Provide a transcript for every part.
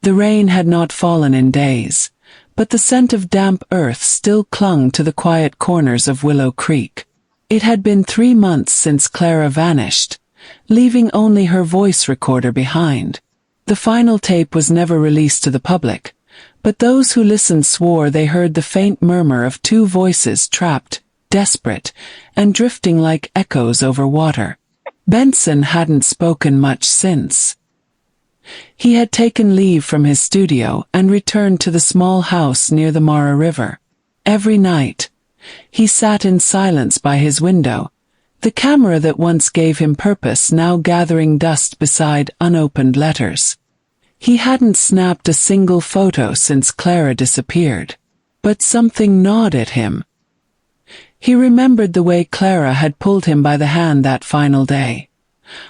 The rain had not fallen in days, but the scent of damp earth still clung to the quiet corners of Willow Creek. It had been 3 months since Clara vanished, leaving only her voice recorder behind. The final tape was never released to the public, but those who listened swore they heard the faint murmur of 2 voices trapped, desperate, and drifting like echoes over water. Benson hadn't spoken much since. He had taken leave from his studio and returned to the small house near the Mara River. Every night, he sat in silence by his window, the camera that once gave him purpose now gathering dust beside unopened letters. He hadn't snapped a single photo since Clara disappeared. But something gnawed at him. He remembered the way Clara had pulled him by the hand that final day.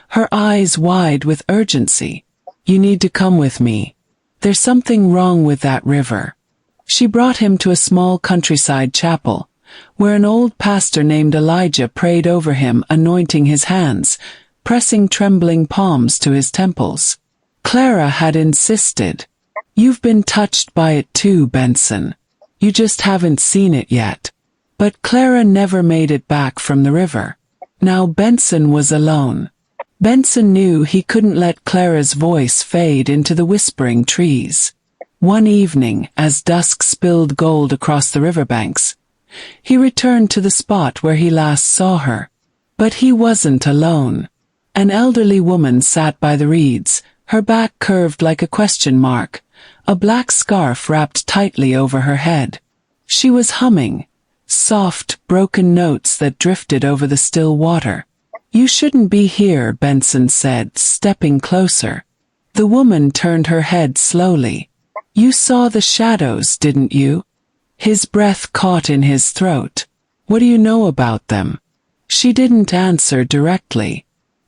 Her eyes wide with urgency. "You need to come with me. There's something wrong with that river." She brought him to a small countryside chapel, where an old pastor named Elijah prayed over him, anointing his hands, pressing trembling palms to his temples. Clara had insisted. "You've been touched by it too, Benson. You just haven't seen it yet." But Clara never made it back from the river. Now Benson was alone. Benson knew he couldn't let Clara's voice fade into the whispering trees. One evening, as dusk spilled gold across the riverbanks, he returned to the spot where he last saw her. But he wasn't alone. An elderly woman sat by the reeds, her back curved like a question mark, a black scarf wrapped tightly over her head. She was humming, soft, broken notes that drifted over the still water. "You shouldn't be here," Benson said, stepping closer. The woman turned her head slowly. "You saw the shadows, didn't you?" His breath caught in his throat. "What do you know about them?" She didn't answer directly.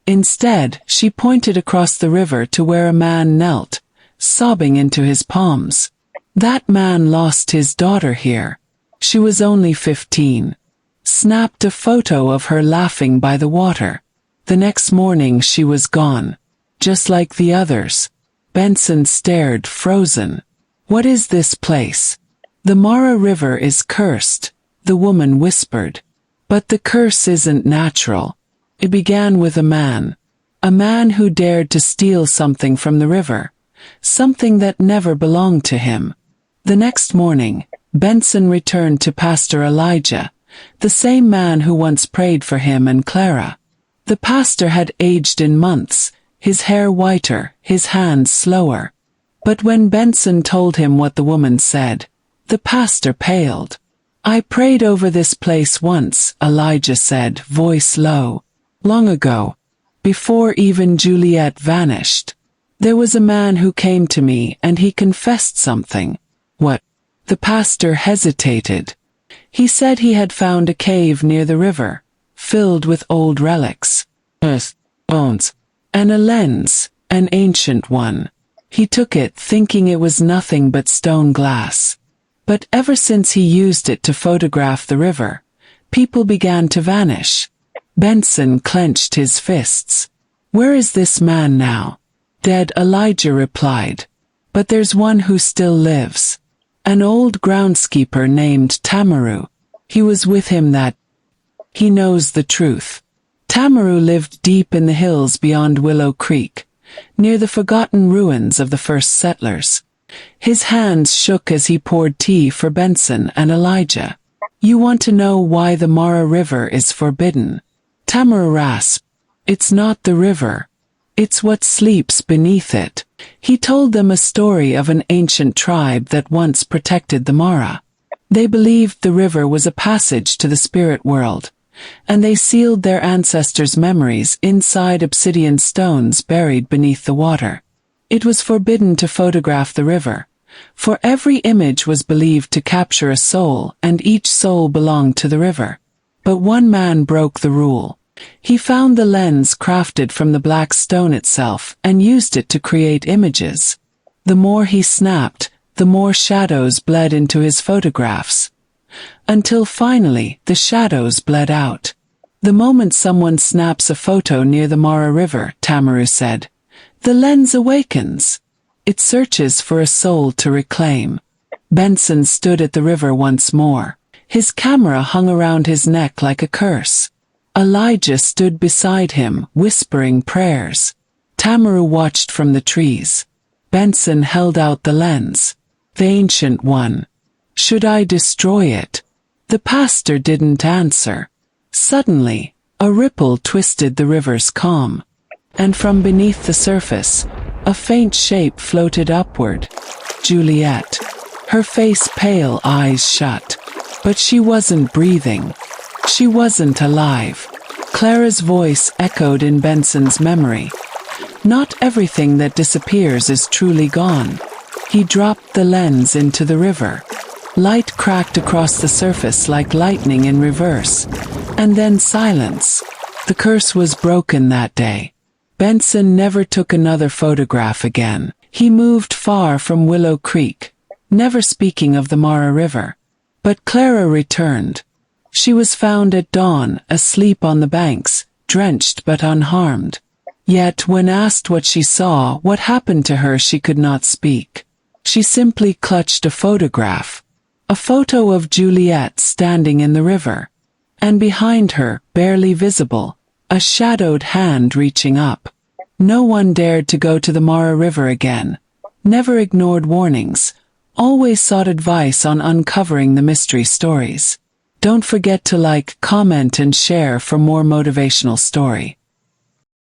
Instead, she pointed across the river to where a man knelt, sobbing into his palms. That man lost his daughter here. She was only 15. Snapped a photo of her laughing by the water. The next morning she was gone. Just like the others. Benson stared, frozen. "What is this place?" "The Mara River is cursed," the woman whispered. "But the curse isn't natural. It began with a man. A man who dared to steal something from the river. Something that never belonged to him." The next morning, Benson returned to Pastor Elijah, the same man who once prayed for him and Clara. The pastor had aged in months, his hair whiter, his hands slower. But when Benson told him what the woman said, the pastor paled. "I prayed over this place once," Elijah said, voice low. "Long ago. Before even Juliet vanished. There was a man who came to me and he confessed something." "What?" The pastor hesitated. "He said he had found a cave near the river, filled with old relics. Bones. And a lens, an ancient one. He took it thinking it was nothing but stone glass. But ever since he used it to photograph the river, people began to vanish." Benson clenched his fists. "Where is this man now?" "Dead," Elijah replied. "But there's one who still lives. An old groundskeeper named Tamaru. He was with him that. He knows the truth." Tamaru lived deep in the hills beyond Willow Creek, near the forgotten ruins of the first settlers. His hands shook as he poured tea for Benson and Elijah. "You want to know why the Mara River is forbidden?" Tamaru rasped. "It's not the river. It's what sleeps beneath it." He told them a story of an ancient tribe that once protected the Mara. They believed the river was a passage to the spirit world, and they sealed their ancestors' memories inside obsidian stones buried beneath the water. It was forbidden to photograph the river, for every image was believed to capture a soul, and each soul belonged to the river. But one man broke the rule. He found the lens crafted from the black stone itself and used it to create images. The more he snapped, the more shadows bled into his photographs. Until finally, the shadows bled out. "The moment someone snaps a photo near the Mara River," Tamaru said, "the lens awakens. It searches for a soul to reclaim. Benson stood at the river once more. His camera hung around his neck like a curse. Elijah stood beside him, whispering prayers. Tamaru watched from the trees. Benson held out the lens. The Ancient One. Should I destroy it? The pastor didn't answer. Suddenly, a ripple twisted the river's calm. And from beneath the surface, a faint shape floated upward. Juliet. Her face pale, eyes shut. But she wasn't breathing. She wasn't alive. Clara's voice echoed in Benson's memory. Not everything that disappears is truly gone. He dropped the lens into the river. Light cracked across the surface like lightning in reverse. And then silence. The curse was broken that day. Benson never took another photograph again. He moved far from Willow Creek, never speaking of the Mara River. But Clara returned. She was found at dawn, asleep on the banks, drenched but unharmed. Yet when asked what she saw, what happened to her, she could not speak. She simply clutched a photograph. A photo of Juliet standing in the river. And behind her, barely visible, a shadowed hand reaching up. No one dared to go to the Mara River again. Never ignored warnings. Always sought advice on uncovering the mystery stories. Don't forget to like, comment and share for more motivational story.